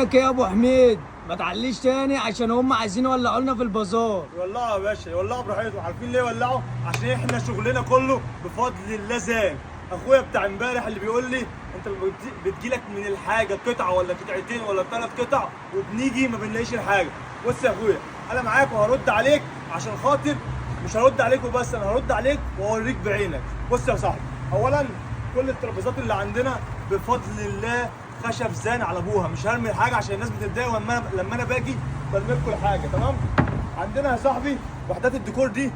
لك يا ابو حميد ما تعليش تاني عشان هم عايزين يولعوا لنا في البازار. يولعوا يا باشا، يولعوا براحتهم. عارفين ليه يولعوا؟ عشان احنا شغلنا كله بفضل الله زان. اخويا بتاع امبارح اللي بيقول لي انت بتجيلك من الحاجه قطعه ولا قطعتين ولا 3 قطع وبنيجي ما بنلاقيش الحاجه. بص يا اخويا، انا معاك وهرد عليك عشان خاطر مش هرد عليك وبس، انا هرد عليك واوريك بعينك. بص يا صاحبي، اولا كل الترابيزات اللي عندنا بفضل الله خشب زان على ابوها، مش هرمي حاجه عشان الناس بتتضايق لما انا باجي برمي لكم الحاجه. تمام؟ عندنا يا صاحبي وحدات الديكور دي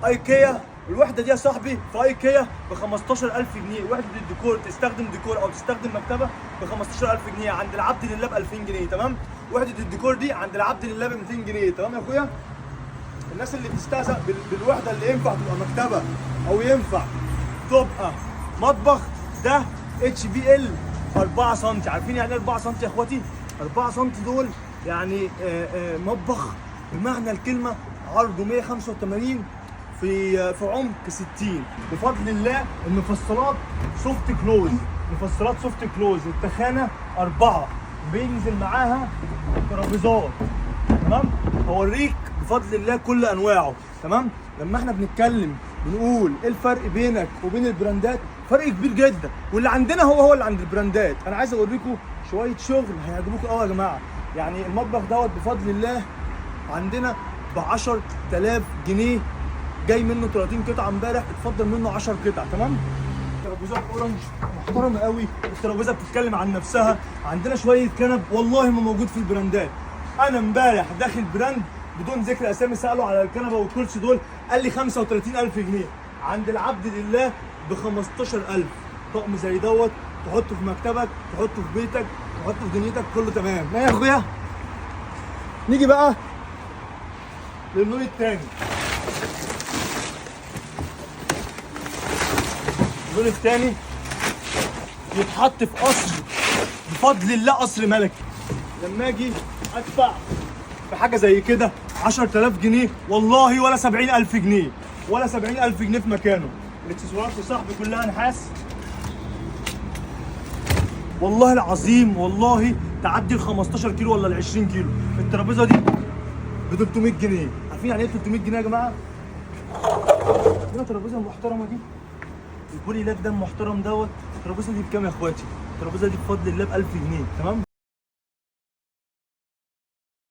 ايكيا. الوحده دي يا صاحبي في ايكيا ب 15000 جنيه. وحده الديكور تستخدم ديكور او تستخدم مكتبه ب 15000 جنيه، عند العبد لله ب 2000 جنيه. تمام؟ وحده الديكور دي عند العبد لله ب 200 جنيه. تمام يا اخويا؟ الناس اللي بتستهزأ بالوحده اللي ينفع تبقى مكتبه او ينفع تبقى مطبخ، ده اتش بي ال 4 سم. عارفين يعني ايه 4 سم يا اخواتي؟ 4 سم دول يعني مطبخ بمعنى الكلمه، عرضه 185 في عمق 60. بفضل الله المفصلات سوفت كلوز، مفصلات سوفت كلوز. التخانه 4 بينزل معاها ترابيزات. تمام؟ هوريك بفضل الله كل انواعه. تمام؟ لما احنا بنتكلم بنقول ايه الفرق بينك وبين البراندات، فرق كبير جدا، واللي عندنا هو اللي عند البراندات. انا عايز اوريكم شويه شغل هيعجبوكم قوي يا جماعه. يعني المطبخ دوت بفضل الله عندنا ب 10000 جنيه، جاي منه 30 قطعه امبارح، اتفضل منه 10 قطع. تمام؟ ترابيزات اورنج محترمه قوي، الترابيزه بتتكلم عن نفسها. عندنا شويه كنب والله ما موجود في البراندات. انا امبارح داخل براند بدون ذكر اسامي، سالوا على الكنبه والكرسي دول، قال لي 35000 جنيه، عند العبد لله ب 15000. طقم زي دوت تحطه في مكتبك، تحطه في بيتك، تحطه في دنيتك، كله تمام. ما يا اخويا نيجي بقى للون التاني. اللون التاني يتحط في قصر بفضل الله، قصر ملكي. لما اجي ادفع في حاجه زي كده 10000 جنيه والله ولا 70000 جنيه، ولا 70000 جنيه في مكانه. الاكسسوارات يا صاحبي كلها نحاس والله العظيم، والله تعدي ال 15 كيلو ولا ال 20 كيلو. الترابيزه دي ب 300 جنيه. عارفين يعني ايه 300 جنيه يا جماعه؟ هنا الترابيزه المحترمه دي، البولي لاك ده المحترم دوت، الترابيزه دي بكام يا اخواتي؟ الترابيزه دي بفضل الله ب 1000 جنيه. تمام؟